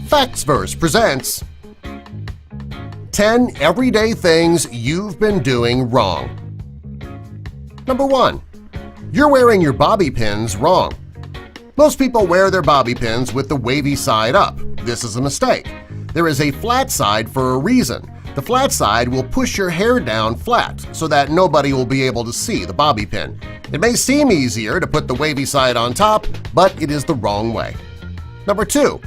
Factsverse presents 10 Everyday Things You've Been Doing Wrong. Number 1. You're wearing your bobby pins wrong. Most people wear their bobby pins with the wavy side up. This is a mistake. There is a flat side for a reason. The flat side will push your hair down flat so that nobody will be able to see the bobby pin. It may seem easier to put the wavy side on top, but it is the wrong way. Number 2.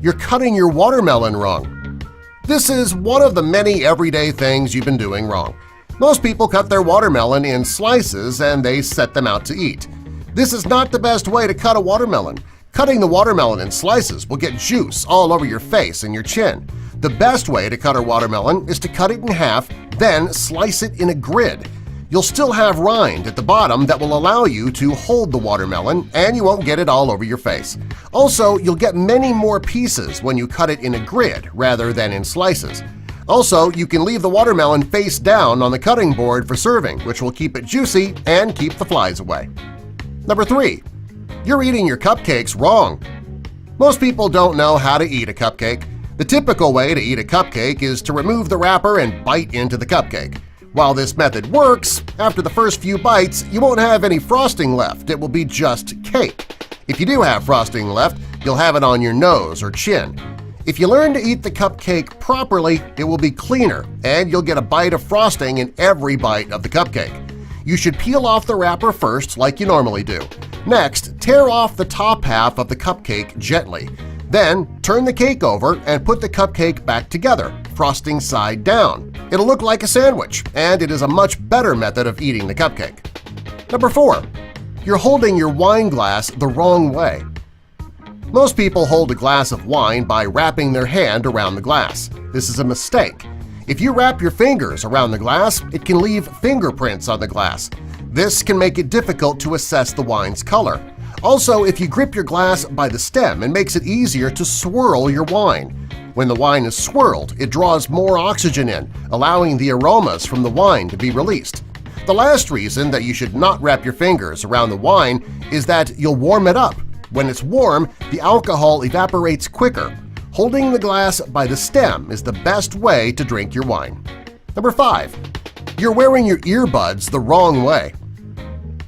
You're cutting your watermelon wrong. This is one of the many everyday things you've been doing wrong. Most people cut their watermelon in slices and they set them out to eat. This is not the best way to cut a watermelon. Cutting the watermelon in slices will get juice all over your face and your chin. The best way to cut a watermelon is to cut it in half, then slice it in a grid. You'll still have rind at the bottom that will allow you to hold the watermelon, and you won't get it all over your face. Also, you'll get many more pieces when you cut it in a grid rather than in slices. Also, you can leave the watermelon face down on the cutting board for serving, which will keep it juicy and keep the flies away. Number 3. You're eating your cupcakes wrong. Most people don't know how to eat a cupcake. The typical way to eat a cupcake is to remove the wrapper and bite into the cupcake. While this method works, after the first few bites, you won't have any frosting left. It will be just cake. If you do have frosting left, you'll have it on your nose or chin. If you learn to eat the cupcake properly, it will be cleaner, and you'll get a bite of frosting in every bite of the cupcake. You should peel off the wrapper first like you normally do. Next, tear off the top half of the cupcake gently. Then, turn the cake over and put the cupcake back together, frosting side down. It'll look like a sandwich, and it is a much better method of eating the cupcake. Number 4. You're holding your wine glass the wrong way. Most people hold a glass of wine by wrapping their hand around the glass. This is a mistake. If you wrap your fingers around the glass, it can leave fingerprints on the glass. This can make it difficult to assess the wine's color. Also, if you grip your glass by the stem, it makes it easier to swirl your wine. When the wine is swirled, it draws more oxygen in, allowing the aromas from the wine to be released. The last reason that you should not wrap your fingers around the wine is that you'll warm it up. When it's warm, the alcohol evaporates quicker. Holding the glass by the stem is the best way to drink your wine. Number 5. You're wearing your earbuds the wrong way.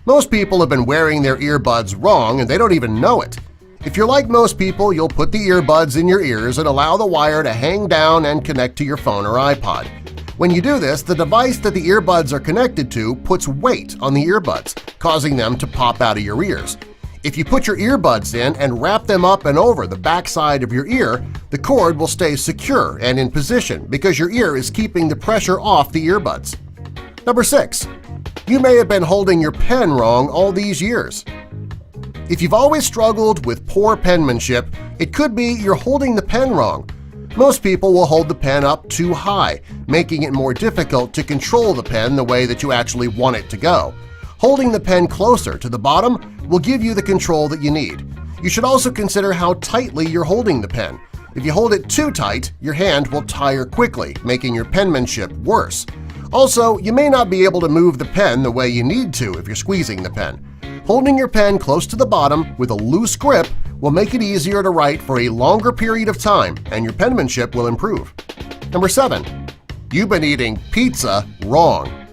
Most people have been wearing their earbuds wrong and they don't even know it. If you're like most people, you'll put the earbuds in your ears and allow the wire to hang down and connect to your phone or iPod. When you do this, the device that the earbuds are connected to puts weight on the earbuds, causing them to pop out of your ears. If you put your earbuds in and wrap them up and over the backside of your ear, the cord will stay secure and in position because your ear is keeping the pressure off the earbuds. Number 6. You may have been holding your pen wrong all these years. If you've always struggled with poor penmanship, it could be you're holding the pen wrong. Most people will hold the pen up too high, making it more difficult to control the pen the way that you actually want it to go. Holding the pen closer to the bottom will give you the control that you need. You should also consider how tightly you're holding the pen. If you hold it too tight, your hand will tire quickly, making your penmanship worse. Also, you may not be able to move the pen the way you need to if you're squeezing the pen. Holding your pen close to the bottom with a loose grip will make it easier to write for a longer period of time and your penmanship will improve. Number 7. You've been eating pizza wrong.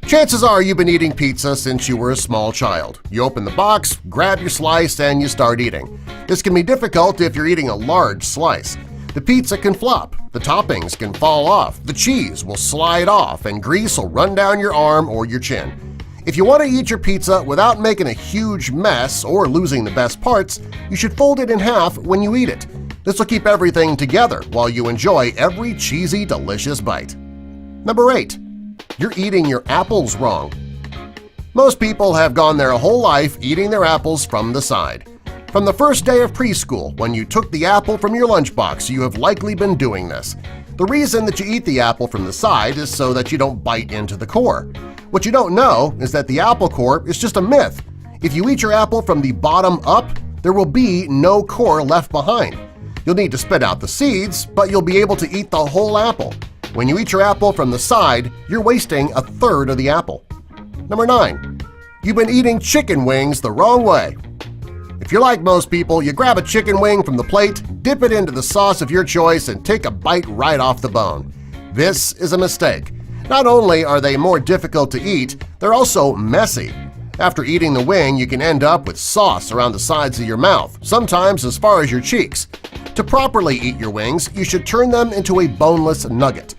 Chances are you've been eating pizza since you were a small child. You open the box, grab your slice, and you start eating. This can be difficult if you're eating a large slice. The pizza can flop, the toppings can fall off, the cheese will slide off, and grease will run down your arm or your chin. If you want to eat your pizza without making a huge mess or losing the best parts, you should fold it in half when you eat it. This will keep everything together while you enjoy every cheesy, delicious bite. Number 8. You're eating your apples wrong. Most people have gone their whole life eating their apples from the side. From the first day of preschool, when you took the apple from your lunchbox, you have likely been doing this. The reason that you eat the apple from the side is so that you don't bite into the core. What you don't know is that the apple core is just a myth. If you eat your apple from the bottom up, there will be no core left behind. You'll need to spit out the seeds, but you'll be able to eat the whole apple. When you eat your apple from the side, you're wasting a third of the apple. Number 9. You've been eating chicken wings the wrong way. If you're like most people, you grab a chicken wing from the plate, dip it into the sauce of your choice, and take a bite right off the bone. This is a mistake. Not only are they more difficult to eat, they're also messy. After eating the wing, you can end up with sauce around the sides of your mouth, sometimes as far as your cheeks. To properly eat your wings, you should turn them into a boneless nugget.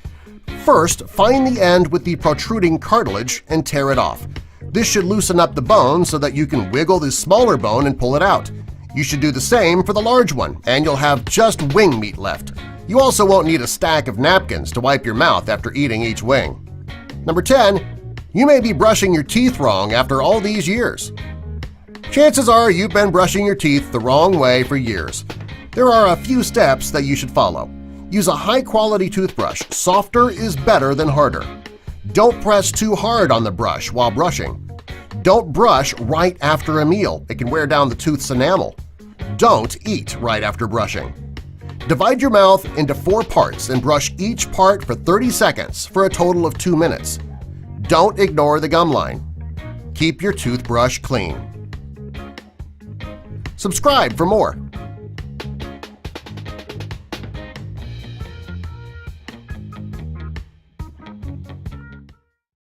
First, find the end with the protruding cartilage and tear it off. This should loosen up the bone so that you can wiggle the smaller bone and pull it out. You should do the same for the large one, and you'll have just wing meat left. You also won't need a stack of napkins to wipe your mouth after eating each wing. Number 10. You may be brushing your teeth wrong after all these years. Chances are you've been brushing your teeth the wrong way for years. There are a few steps that you should follow. Use a high-quality toothbrush. Softer is better than harder. Don't press too hard on the brush while brushing. Don't brush right after a meal. It can wear down the tooth's enamel. Don't eat right after brushing. Divide your mouth into 4 parts and brush each part for 30 seconds for a total of 2 minutes. Don't ignore the gum line. Keep your toothbrush clean. Subscribe for more.